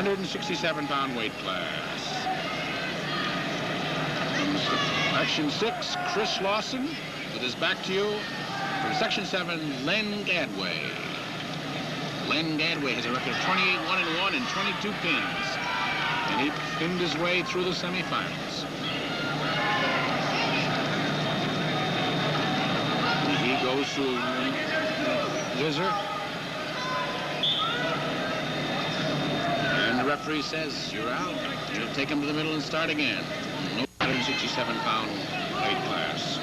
167-pound weight class. From Section 6, Chris Lawson, with his back to you. From Section 7, Len Gadway. Len Gadway has a record of 28-1-1 and 22 pins. And he pinned his way through the semifinals. He goes through Whizzer. And the referee says, you're out. You'll take him to the middle and start again. No 167-pound weight class.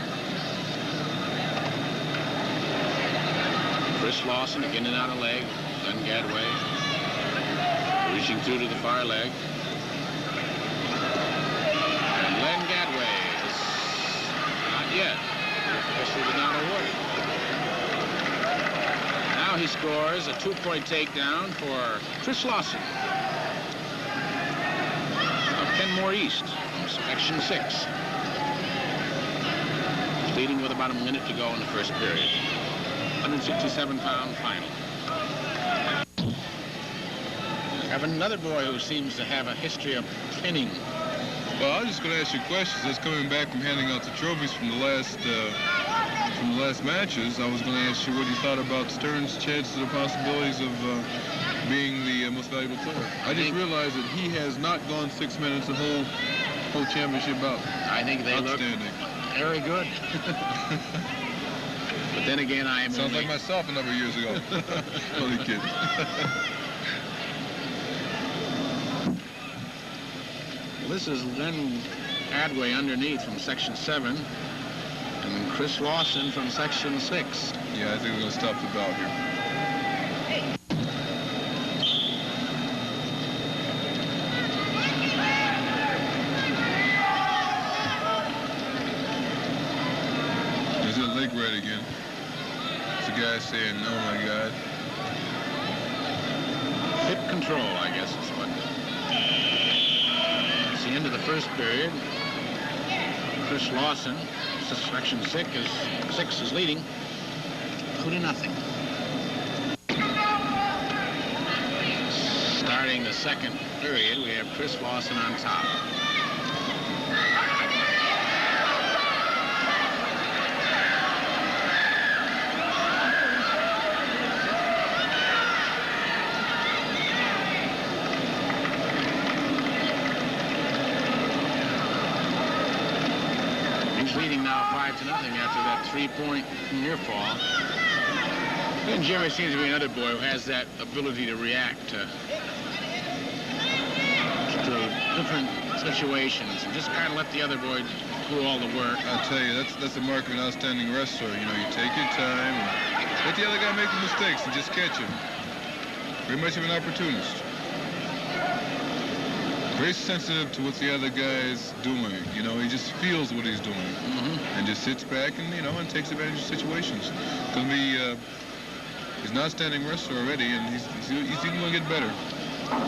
Chris Lawson again and out of leg. Len Gadway reaching through to the far leg. And Len Gadway is not yet. The official did not award it. Now he scores a 2-point takedown for Chris Lawson of Kenmore East from Section 6. Leading with about a minute to go in the first period. 167-pound final. Have another boy who seems to have a history of pinning. Well, I was just going to ask you questions. Just coming back from handing out the trophies from the last matches, I was going to ask you what you thought about Stern's chances or possibilities of being the most valuable player. I just realized that he has not gone 6 minutes the whole championship bout. I think they look very good. But then again, I am sounds like myself a number of years ago. Only kidding. Well, this is Len Gadway underneath from Section 7, and Chris Lawson from Section 6. Yeah, I think we're going to stop the bout here. There's a leg right again. It's a guy saying, oh my God. Hip control, I guess is what. It's the end of the first period. Chris Lawson, Section 6 is leading 2-0. Starting the second period, we have Chris Lawson on top. Leading now 5-0 after that 3-point near fall. And Jimmy seems to be another boy who has that ability to react to different situations and just kind of let the other boy do all the work. I'll tell you, that's the mark of an outstanding wrestler. You know, you take your time and let the other guy make the mistakes and just catch him. Very much of an opportunist. Very sensitive to what the other guy's doing. You know, he just feels what he's doing. And just sits back and, you know, and takes advantage of situations. He's an outstanding wrestler already, and he's even going to get better.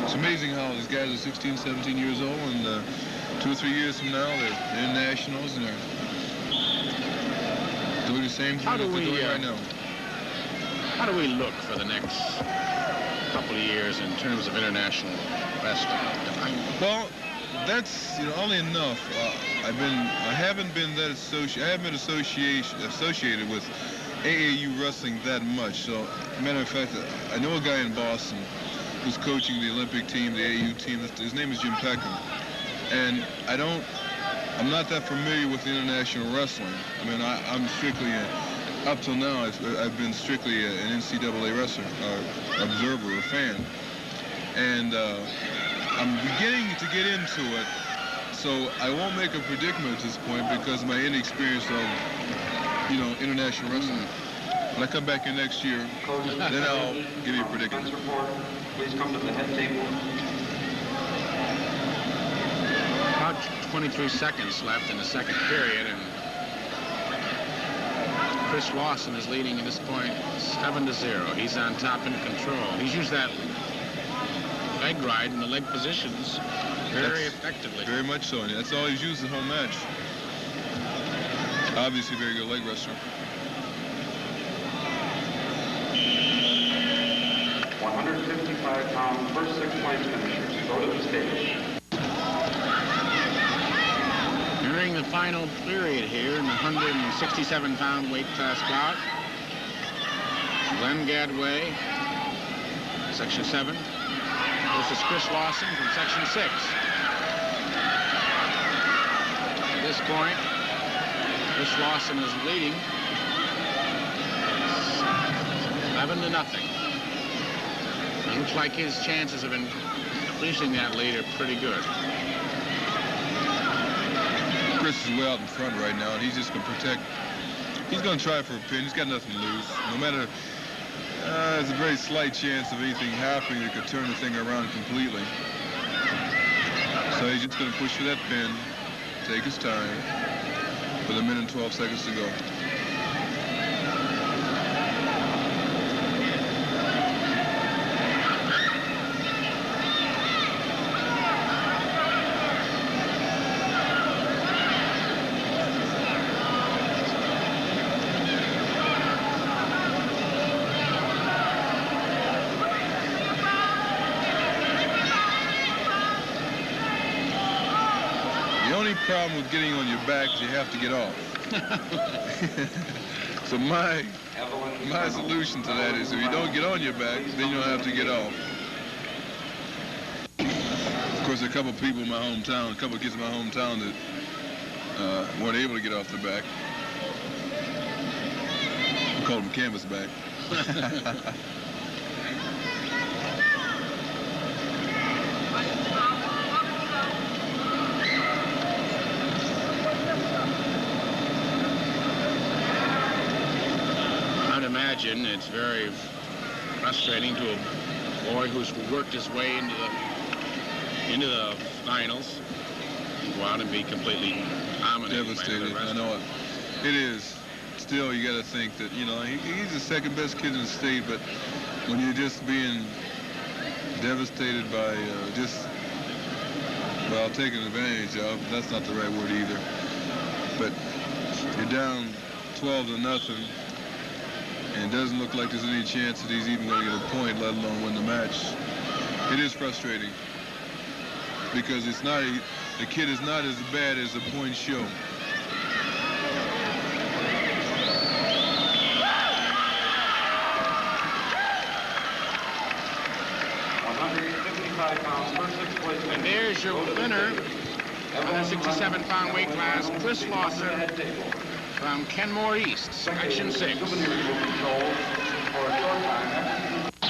It's amazing how these guys are 16, 17 years old, and 2 or 3 years from now, they're in nationals, and they're doing the same thing that they're doing right now. How do we look for the next couple of years in terms of international wrestling? Well, that's, you know, oddly enough, I haven't been associated with AAU wrestling that much. So, matter of fact, I know a guy in Boston who's coaching the Olympic team, the AAU team. His name is Jim Peckham, and I'm not that familiar with the international wrestling. I mean, I'm strictly up till now, I've been strictly an NCAA wrestler, observer, or fan, and I'm beginning to get into it. So I won't make a predicament at this point because of my inexperience of, you know, international wrestling. When I come back in next year, then I'll give you a predicament. Please come to the head table. About 23 seconds left in the second period, and Chris Lawson is leading at this point 7-0. He's on top in control. He's used that leg ride in the leg positions very effectively. Very much so, and that's all he's used the whole match. Obviously, very good leg wrestler. 155-pound first 6 place finishers. go to the stage. During the final period here in the 167-pound weight class bout, Glenn Gadway, Section 7, versus Chris Lawson from Section 6. At this point, Chris Lawson is leading 11-0. It looks like his chances of increasing that lead are pretty good. Chris is way out in front right now, and he's just going to protect. He's going to try for a pin. He's got nothing to lose. No matter, there's a very slight chance of anything happening that could turn the thing around completely. So he's just going to push for that pin, take his time, with 1 minute and 12 seconds to go. The only problem with getting on your back is you have to get off. So my solution to that is if you don't get on your back, then you don't have to get off. Of course, a couple people in my hometown, a couple of kids in my hometown that weren't able to get off the back. We called them canvas back. Imagine it's very frustrating to a boy who's worked his way into the finals and go out and be completely dominated. Devastated. I know it. It is. Still, you got to think that, you know, he's the second best kid in the state, but when you're just being devastated by well, taken advantage of, that's not the right word either. But you're down 12-0. And it doesn't look like there's any chance that he's even going to get a point, let alone win the match. It is frustrating because it's not the kid is not as bad as the points show. And there's your winner, 167-pound weight class, Chris Lawson from Kenmore East, Section 6.